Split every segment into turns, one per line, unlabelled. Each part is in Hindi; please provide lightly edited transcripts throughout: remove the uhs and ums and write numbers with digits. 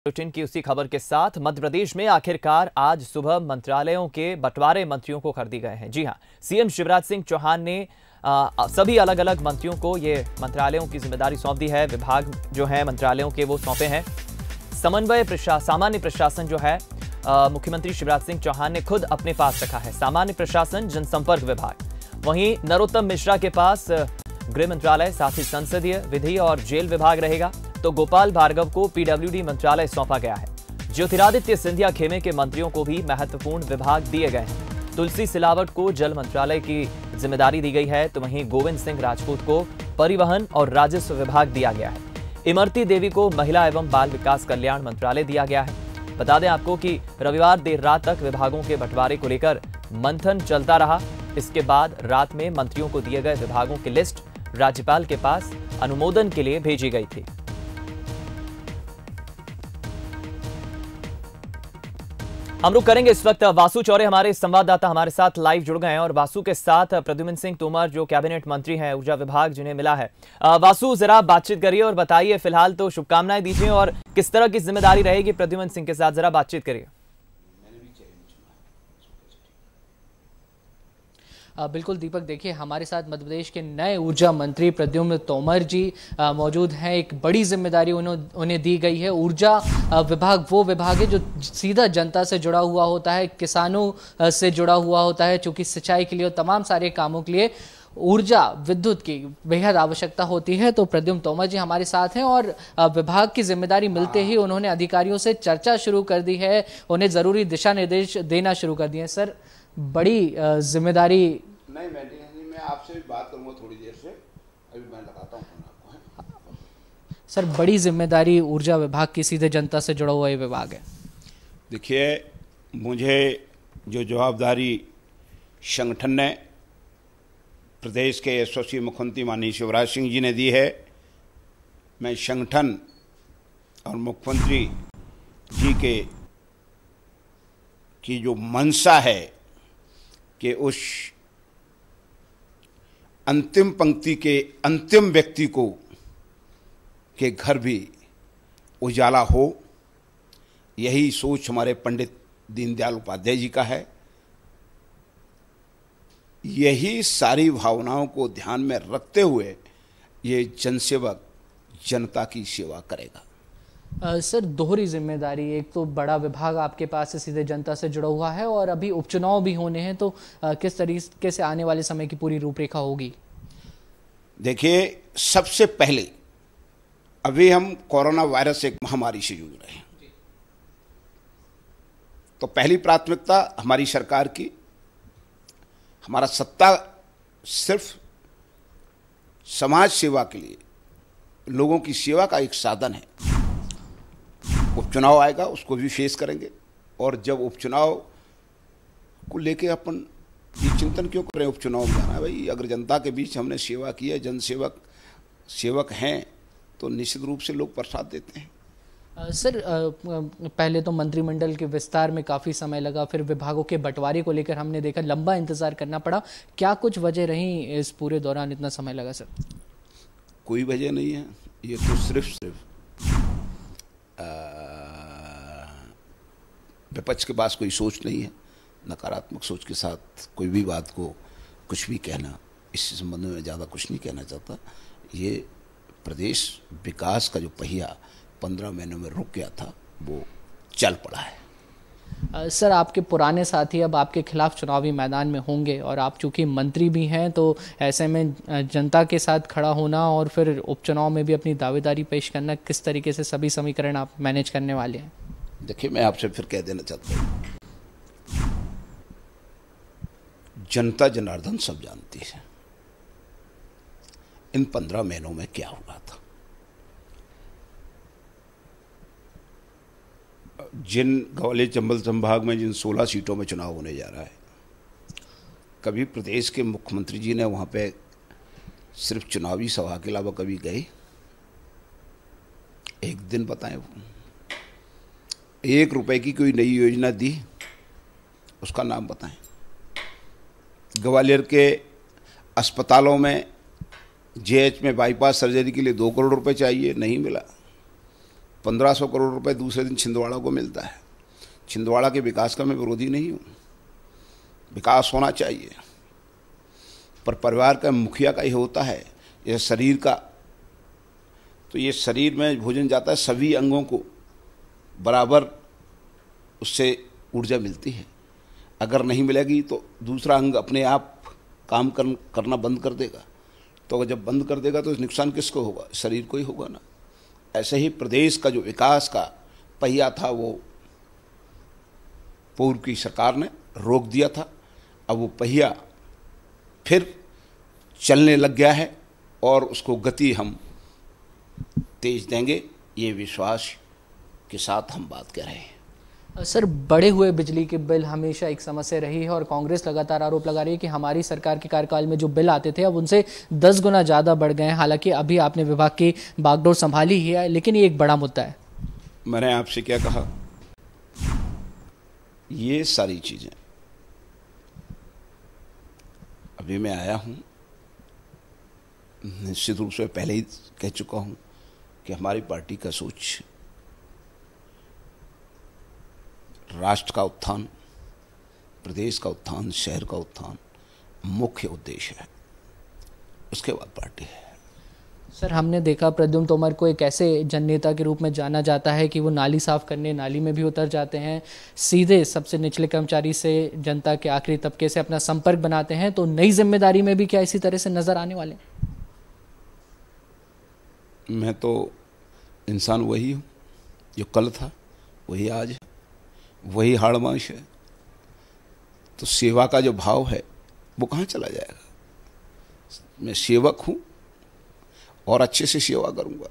बुलेटिन की उसी खबर के साथ मध्य प्रदेश में आखिरकार आज सुबह मंत्रालयों के बंटवारे मंत्रियों को कर दिए गए हैं। जी हां, सीएम शिवराज सिंह चौहान ने सभी अलग अलग मंत्रियों को ये मंत्रालयों की जिम्मेदारी सौंप दी है। विभाग जो है मंत्रालयों के वो सौंपे हैं। समन्वय सामान्य प्रशासन जो है मुख्यमंत्री शिवराज सिंह चौहान ने खुद अपने पास रखा है। सामान्य प्रशासन जनसंपर्क विभाग, वहीं नरोत्तम मिश्रा के पास गृह मंत्रालय, साथ ही संसदीय, विधि और जेल विभाग रहेगा। तो गोपाल भार्गव को पीडब्ल्यूडी मंत्रालय सौंपा गया है। ज्योतिरादित्य सिंधिया खेमे के मंत्रियों को भी महत्वपूर्ण विभाग दिए गए हैं। तुलसी सिलावट को जल मंत्रालय की जिम्मेदारी दी गई है। तो वहीं गोविंद सिंह राजपूत को परिवहन और राजस्व विभाग दिया गया है। इमरती देवी को महिला एवं बाल विकास कल्याण मंत्रालय दिया गया है। बता दें आपको कि रविवार देर रात तक विभागों के बंटवारे को लेकर मंथन चलता रहा। इसके बाद रात में मंत्रियों को दिए गए विभागों की लिस्ट राज्यपाल के पास अनुमोदन के लिए भेजी गई थी। हम रुक करेंगे इस वक्त। वासु चौरे हमारे संवाददाता हमारे साथ लाइव जुड़ गए हैं और वासु के साथ प्रद्युम्न सिंह तोमर जो कैबिनेट मंत्री हैं ऊर्जा विभाग जिन्हें मिला है। वासु, जरा बातचीत करिए और बताइए, फिलहाल तो शुभकामनाएं दीजिए और किस तरह की जिम्मेदारी रहेगी प्रद्युम्न सिंह के साथ, जरा बातचीत करिए।
बिल्कुल दीपक, देखिए हमारे साथ मध्य प्रदेश के नए ऊर्जा मंत्री प्रद्युम्न तोमर जी मौजूद हैं। एक बड़ी जिम्मेदारी उन्हें दी गई है। ऊर्जा विभाग वो विभाग है जो सीधा जनता से जुड़ा हुआ होता है, किसानों से जुड़ा हुआ होता है, चूंकि सिंचाई के लिए और तमाम सारे कामों के लिए ऊर्जा विद्युत की बेहद आवश्यकता होती है। तो प्रद्युम्न तोमर जी हमारे साथ हैं और विभाग की जिम्मेदारी मिलते ही उन्होंने अधिकारियों से चर्चा शुरू कर दी है, उन्हें जरूरी दिशा निर्देश देना शुरू कर दिए हैं। सर, बड़ी जिम्मेदारी
नहीं, मैं आपसे भी बात करूंगा थोड़ी देर से, अभी मैं लगाता हूं आपको।
सर, बड़ी जिम्मेदारी ऊर्जा विभाग की, सीधे जनता से जुड़ा हुआ ये विभाग है।
देखिए, मुझे जो जवाबदारी संगठन ने, प्रदेश के यशस्वी मुख्यमंत्री माननीय शिवराज सिंह जी ने दी है, मैं संगठन और मुख्यमंत्री जी की जो मंशा है कि उस अंतिम पंक्ति के अंतिम व्यक्ति को के घर भी उजाला हो, यही सोच हमारे पंडित दीनदयाल उपाध्याय जी का है। यही सारी भावनाओं को ध्यान में रखते हुए ये जनसेवक जनता की सेवा करेगा।
सर, दोहरी जिम्मेदारी, एक तो बड़ा विभाग आपके पास से सीधे जनता से जुड़ा हुआ है और अभी उपचुनाव भी होने हैं, तो किस तरीके से आने वाले समय की पूरी रूपरेखा होगी?
देखिए, सबसे पहले अभी हम कोरोना वायरस एक महामारी से जूझ रहे हैं, तो पहली प्राथमिकता हमारी सरकार की, हमारा सत्ता सिर्फ समाज सेवा के लिए, लोगों की सेवा का एक साधन है। उपचुनाव आएगा, उसको भी फेस करेंगे, और जब उपचुनाव को लेके अपन ये चिंतन क्यों करें उपचुनाव में जाना है? भाई, अगर जनता के बीच हमने सेवा की है, सेवक हैं, तो निश्चित रूप से लोग प्रसाद देते हैं।
सर, पहले तो मंत्रिमंडल के विस्तार में काफ़ी समय लगा, फिर विभागों के बंटवारे को लेकर हमने देखा लंबा इंतजार करना पड़ा। क्या कुछ वजह रही इस पूरे दौरान इतना समय लगा? सर,
कोई वजह नहीं है, ये तो सिर्फ विपक्ष के पास कोई सोच नहीं है। नकारात्मक सोच के साथ कोई भी बात को कुछ भी कहना, इस संबंध में ज़्यादा कुछ नहीं कहना चाहता। ये प्रदेश विकास का जो पहिया 15 महीनों में रुक गया था, वो चल पड़ा है।
सर, आपके पुराने साथी अब आपके खिलाफ चुनावी मैदान में होंगे और आप चूंकि मंत्री भी हैं, तो ऐसे में जनता के साथ खड़ा होना और फिर उपचुनाव में भी अपनी दावेदारी पेश करना, किस तरीके से सभी समीकरण आप मैनेज करने वाले हैं?
देखिए, मैं आपसे फिर कह देना चाहता हूँ, जनता जनार्दन सब जानती है इन 15 महीनों में क्या हुआ था। जिन ग्वालियर चंबल संभाग में जिन 16 सीटों में चुनाव होने जा रहा है, कभी प्रदेश के मुख्यमंत्री जी ने वहां पे सिर्फ चुनावी सभा के अलावा कभी गए? एक दिन बताएं, 1 रुपए की कोई नई योजना दी, उसका नाम बताएं। ग्वालियर के अस्पतालों में जेएच में बाईपास सर्जरी के लिए 2 करोड़ रुपए चाहिए, नहीं मिला। 1500 करोड़ रुपए दूसरे दिन छिंदवाड़ा को मिलता है। छिंदवाड़ा के विकास का मैं विरोधी नहीं हूँ, विकास होना चाहिए, पर परिवार का मुखिया का ही होता है। यह शरीर का, तो ये शरीर में भोजन जाता है, सभी अंगों को बराबर उससे ऊर्जा मिलती है। अगर नहीं मिलेगी तो दूसरा अंग अपने आप काम करना बंद कर देगा। तो जब बंद कर देगा तो नुकसान किसको होगा? शरीर को ही होगा ना। ऐसे ही प्रदेश का जो विकास का पहिया था वो पूर्व की सरकार ने रोक दिया था। अब वो पहिया फिर चलने लग गया है और उसको गति हम तेज देंगे, ये विश्वास के साथ हम बात कर रहे हैं।
सर, बढ़े हुए बिजली के बिल हमेशा एक समस्या रही है और कांग्रेस लगातार आरोप लगा रही है कि हमारी सरकार के कार्यकाल में जो बिल आते थे अब उनसे 10 गुना ज़्यादा बढ़ गए हैं। हालांकि अभी आपने विभाग की बागडोर संभाली ही है, लेकिन ये एक बड़ा मुद्दा है।
मैंने आपसे क्या कहा? ये सारी चीज़ें अभी मैं आया हूँ, निश्चित रूप से पहले ही कह चुका हूँ कि हमारी पार्टी का सोच राष्ट्र का उत्थान, प्रदेश का उत्थान, शहर का उत्थान मुख्य उद्देश्य है, उसके बाद पार्टी है।
सर, हमने देखा प्रद्युम्न तोमर को एक ऐसे जननेता के रूप में जाना जाता है कि वो नाली साफ करने नाली में भी उतर जाते हैं, सीधे सबसे निचले कर्मचारी से जनता के आखिरी तबके से अपना संपर्क बनाते हैं। तो नई जिम्मेदारी में भी क्या इसी तरह से नजर आने वाले?
मैं तो इंसान वही हूँ जो कल था, वही आज है, वही हाड़माश है। तो सेवा का जो भाव है वो कहाँ चला जाएगा? मैं सेवक हूँ और अच्छे से सेवा करूँगा।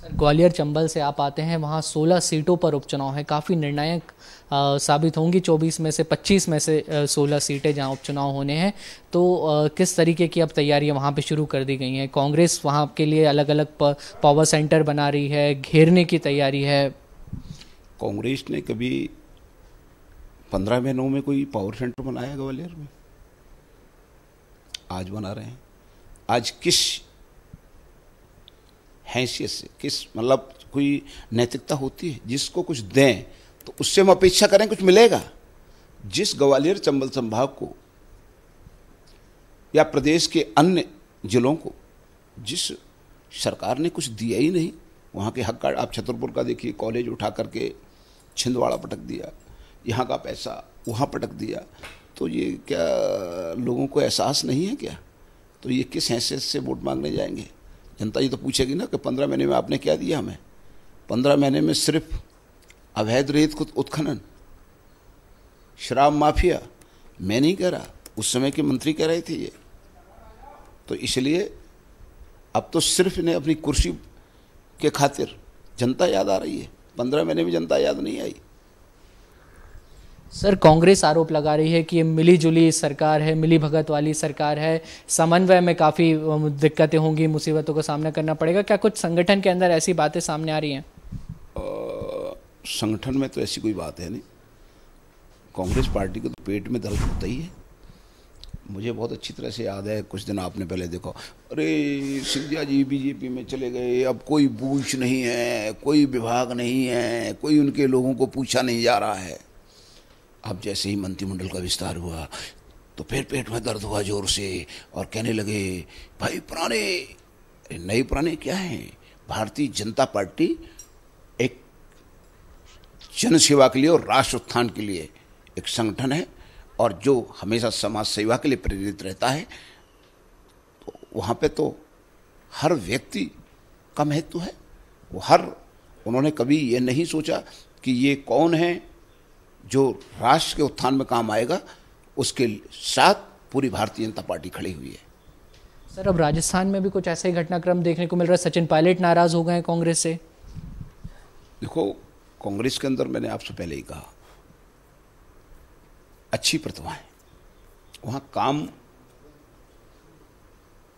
सर, ग्वालियर चंबल से आप आते हैं, वहाँ 16 सीटों पर उपचुनाव है, काफ़ी निर्णायक साबित होंगी। 24 में से 25 में से 16 सीटें जहाँ उपचुनाव होने हैं। तो किस तरीके की अब तैयारियां वहाँ पे शुरू कर दी गई हैं? कांग्रेस वहाँ के लिए अलग अलग पावर सेंटर बना रही है, घेरने की तैयारी है।
कांग्रेस ने कभी 15 महीनों में कोई पावर सेंटर बनाया ग्वालियर में? आज बना रहे हैं। आज किस हैसियत से, किस मतलब कोई नैतिकता होती है? जिसको कुछ दें तो उससे हम अपेक्षा करें कुछ मिलेगा। जिस ग्वालियर चंबल संभाग को या प्रदेश के अन्य जिलों को जिस सरकार ने कुछ दिया ही नहीं, वहाँ के हक का, आप छतरपुर का देखिए, कॉलेज उठा करके छिंदवाड़ा पटक दिया, यहाँ का पैसा वहाँ पटक दिया। तो ये क्या लोगों को एहसास नहीं है क्या? तो ये किस हैसियत से वोट मांगने जाएंगे? जनता ये तो पूछेगी ना कि 15 महीने में आपने क्या दिया हमें? 15 महीने में सिर्फ अवैध रेत उत्खनन, शराब माफिया, मैं नहीं कह रहा, उस समय के मंत्री कह रहे थे ये। तो इसलिए अब तो सिर्फ इन्हें अपनी कुर्सी के खातिर जनता याद आ रही है। 15 महीने में जनता याद नहीं आई।
सर, कांग्रेस आरोप लगा रही है कि ये मिली जुली सरकार है, मिली भगत वाली सरकार है, समन्वय में काफ़ी दिक्कतें होंगी, मुसीबतों का सामना करना पड़ेगा। क्या कुछ संगठन के अंदर ऐसी बातें सामने आ रही हैं?
संगठन में तो ऐसी कोई बात है नहीं। कांग्रेस पार्टी के तो पेट में दर्द होता ही है। मुझे बहुत अच्छी तरह से याद है, कुछ दिन आपने पहले देखो, अरे सिंधिया जी बीजेपी में चले गए, अब कोई बूझ नहीं है, कोई विभाग नहीं है, कोई उनके लोगों को पूछा नहीं जा रहा है। अब जैसे ही मंत्रिमंडल का विस्तार हुआ तो फिर पेट में दर्द हुआ जोर से और कहने लगे भाई पुराने, नए पुराने क्या हैं? भारतीय जनता पार्टी एक जन सेवा के लिए और राष्ट्र उत्थान के लिए एक संगठन है और जो हमेशा समाज सेवा के लिए प्रेरित रहता है। तो वहाँ पे तो हर व्यक्ति का महत्व है। उन्होंने कभी ये नहीं सोचा कि ये कौन है जो राष्ट्र के उत्थान में काम आएगा। उसके साथ पूरी भारतीय जनता पार्टी खड़ी हुई है।
सर, अब राजस्थान में भी कुछ ऐसे घटनाक्रम देखने को मिल रहा है। सचिन पायलट नाराज हो गए हैं कांग्रेस से।
देखो, कांग्रेस के अंदर मैंने आपसे पहले ही कहा, अच्छी प्रतिभा है, वहाँ काम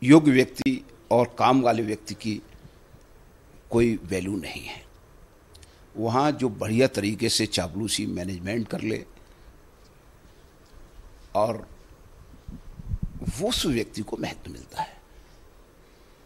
योग्य व्यक्ति और काम वाले व्यक्ति की कोई वैल्यू नहीं है। वहाँ जो बढ़िया तरीके से चापलूसी मैनेजमेंट कर ले और वो उस व्यक्ति को महत्व मिलता है।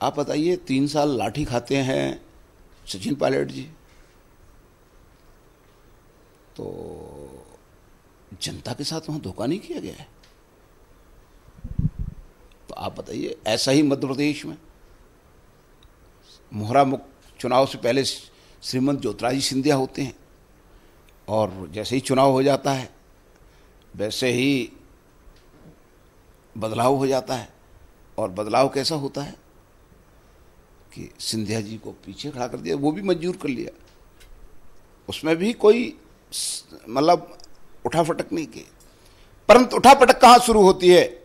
आप बताइए, 3 साल लाठी खाते हैं सचिन पायलट जी। तो जनता के साथ वहां धोखा नहीं किया गया है। तो आप बताइए, ऐसा ही मध्य प्रदेश में मोहरा मुक्त चुनाव से पहले श्रीमंत ज्योतिरादित्य सिंधिया होते हैं, और जैसे ही चुनाव हो जाता है वैसे ही बदलाव हो जाता है। और बदलाव कैसा होता है कि सिंधिया जी को पीछे खड़ा कर दिया, वो भी मंजूर कर लिया, उसमें भी कोई मतलब उठाफटक नहीं की। परंतु उठाफटक कहाँ शुरू होती है?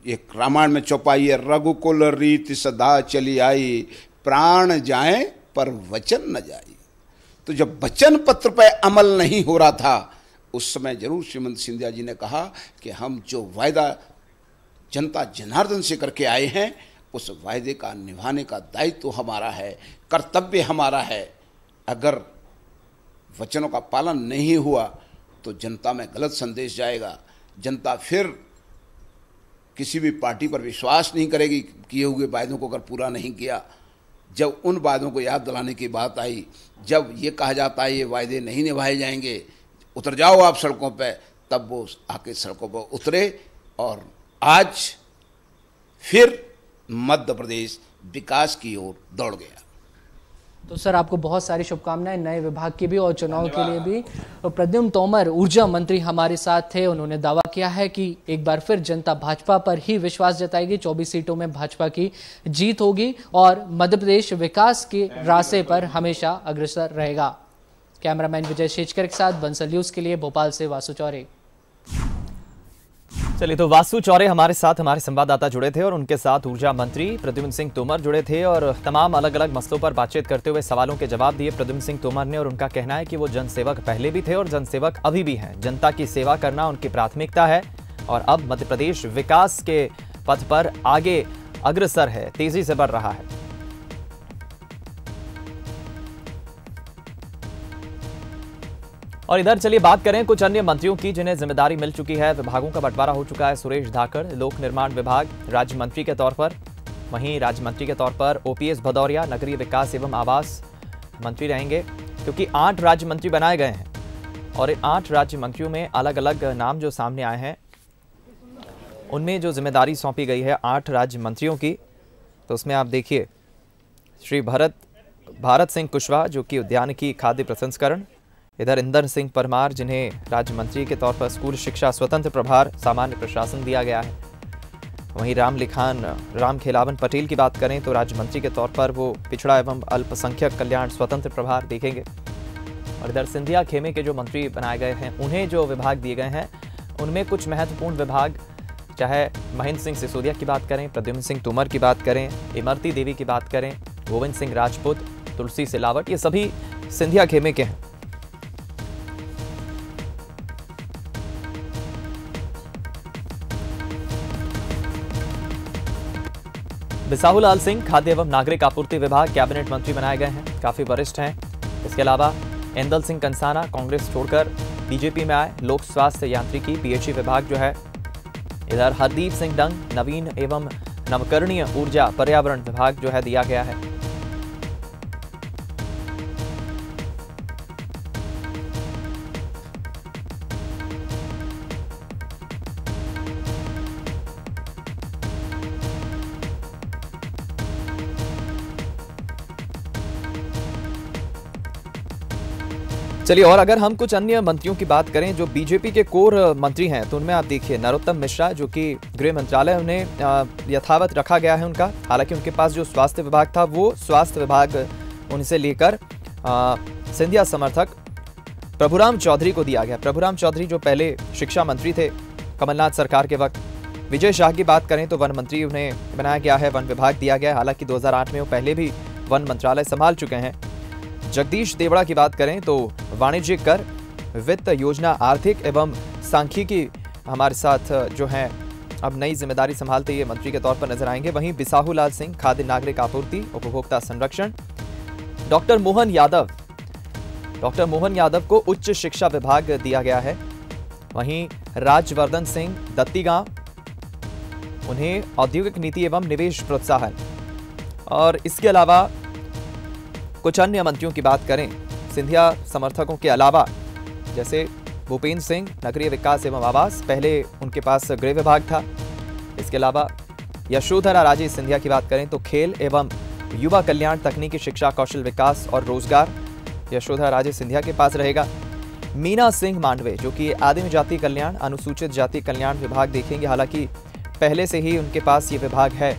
एक रामायण में चौपाई है, रघुकुल रीति सदा चली आई, प्राण जाए पर वचन न जाए। तो जब वचन पत्र पर अमल नहीं हो रहा था उस समय जरूर श्रीमंत सिंधिया जी ने कहा कि हम जो वायदा जनता जनार्दन से करके आए हैं उस वायदे का निभाने का दायित्व हमारा है, कर्तव्य हमारा है। अगर वचनों का पालन नहीं हुआ तो जनता में गलत संदेश जाएगा, जनता फिर किसी भी पार्टी पर विश्वास नहीं करेगी किए हुए वायदों को अगर पूरा नहीं किया। जब उन वायदों को याद दिलाने की बात आई, जब ये कहा जाता है ये वायदे नहीं निभाए जाएंगे, उतर जाओ आप सड़कों पे, तब वो आके सड़कों पर उतरे और आज फिर मध्य प्रदेश विकास की ओर दौड़ गया।
तो सर आपको बहुत सारी शुभकामनाएं नए विभाग की भी और चुनाव के लिए भी। तो प्रद्युम्न तोमर ऊर्जा मंत्री हमारे साथ थे, उन्होंने दावा किया है कि एक बार फिर जनता भाजपा पर ही विश्वास जताएगी, 24 सीटों में भाजपा की जीत होगी और मध्य प्रदेश विकास के रास्ते पर हमेशा अग्रसर रहेगा। कैमरामैन विजय शेजकर के साथ बंसल न्यूज के लिए भोपाल से वासु चौरे।
चलिए, तो वासु चौरे हमारे साथ हमारे संवाददाता जुड़े थे और उनके साथ ऊर्जा मंत्री प्रद्युम्न सिंह तोमर जुड़े थे और तमाम अलग अलग मसलों पर बातचीत करते हुए सवालों के जवाब दिए प्रद्युम्न सिंह तोमर ने। और उनका कहना है कि वो जनसेवक पहले भी थे और जनसेवक अभी भी हैं। जनता की सेवा करना उनकी प्राथमिकता है और अब मध्य प्रदेश विकास के पथ पर आगे अग्रसर है, तेजी से बढ़ रहा है। और इधर चलिए बात करें कुछ अन्य मंत्रियों की जिन्हें जिम्मेदारी मिल चुकी है। विभागों का बंटवारा हो चुका है। सुरेश धाकड़ लोक निर्माण विभाग राज्य मंत्री के तौर पर, वहीं राज्य मंत्री के तौर पर ओपीएस भदौरिया नगरीय विकास एवं आवास मंत्री रहेंगे, क्योंकि 8 राज्य मंत्री बनाए गए हैं और इन 8 राज्य मंत्रियों में अलग अलग नाम जो सामने आए हैं उनमें जो जिम्मेदारी सौंपी गई है 8 राज्य मंत्रियों की, तो उसमें आप देखिए श्री भारत सिंह कुशवाहा जो कि उद्यानिकी खाद्य प्रसंस्करण, इधर इंदर सिंह परमार जिन्हें राज्य मंत्री के तौर पर स्कूल शिक्षा स्वतंत्र प्रभार सामान्य प्रशासन दिया गया है। वहीं रामखेलावन पटेल की बात करें तो राज्य मंत्री के तौर पर वो पिछड़ा एवं अल्पसंख्यक कल्याण स्वतंत्र प्रभार देखेंगे। और इधर सिंधिया खेमे के जो मंत्री बनाए गए हैं उन्हें जो विभाग दिए गए हैं उनमें कुछ महत्वपूर्ण विभाग, चाहे महेंद्र सिंह सिसोदिया की बात करें, प्रद्युम्न सिंह तोमर की बात करें, इमरती देवी की बात करें, गोविंद सिंह राजपूत, तुलसी सिलावट, ये सभी सिंधिया खेमे के हैं। बिसाहुलाल सिंह खाद्य एवं नागरिक आपूर्ति विभाग कैबिनेट मंत्री बनाए गए हैं, काफी वरिष्ठ हैं। इसके अलावा इंदल सिंह कंसाना कांग्रेस छोड़कर बीजेपी में आए, लोक स्वास्थ्य यांत्रिकी पीएचई विभाग जो है। इधर हरदीप सिंह डंग नवीन एवं नवकरणीय ऊर्जा पर्यावरण विभाग जो है दिया गया है। चलिए, और अगर हम कुछ अन्य मंत्रियों की बात करें जो बीजेपी के कोर मंत्री हैं तो उनमें आप देखिए नरोत्तम मिश्रा जो कि गृह मंत्रालय उन्हें यथावत रखा गया है उनका, हालांकि उनके पास जो स्वास्थ्य विभाग था वो स्वास्थ्य विभाग उनसे लेकर सिंधिया समर्थक प्रभुराम चौधरी को दिया गया। प्रभुराम चौधरी जो पहले शिक्षा मंत्री थे कमलनाथ सरकार के वक्त। विजय शाह की बात करें तो वन मंत्री उन्हें बनाया गया है, वन विभाग दिया गया है, हालांकि 2008 में वो पहले भी वन मंत्रालय संभाल चुके हैं। जगदीश देवड़ा की बात करें तो वाणिज्यिक कर, वित्त योजना, आर्थिक एवं सांख्यिकी हमारे साथ जो हैं अब नई जिम्मेदारी संभालते ये मंत्री के तौर पर नजर आएंगे। वहीं बिसाहुलाल सिंह खाद्य नागरिक आपूर्ति उपभोक्ता संरक्षण। डॉक्टर मोहन यादव को उच्च शिक्षा विभाग दिया गया है। वहीं राजवर्धन सिंह दत्तीगांव उन्हें औद्योगिक नीति एवं निवेश प्रोत्साहन। और इसके अलावा कुछ अन्य मंत्रियों की बात करें, सिंधिया समर्थकों के अलावा जैसे भूपेंद्र सिंह नगरीय विकास एवं आवास, पहले उनके पास गृह विभाग था। इसके अलावा यशोधरा राजे सिंधिया की बात करें तो खेल एवं युवा कल्याण, तकनीकी शिक्षा, कौशल विकास और रोजगार यशोधरा राजे सिंधिया के पास रहेगा। मीना सिंह मांडवे जो कि आदिम जाति कल्याण, अनुसूचित जाति कल्याण विभाग देखेंगे, हालांकि पहले से ही उनके पास ये विभाग है।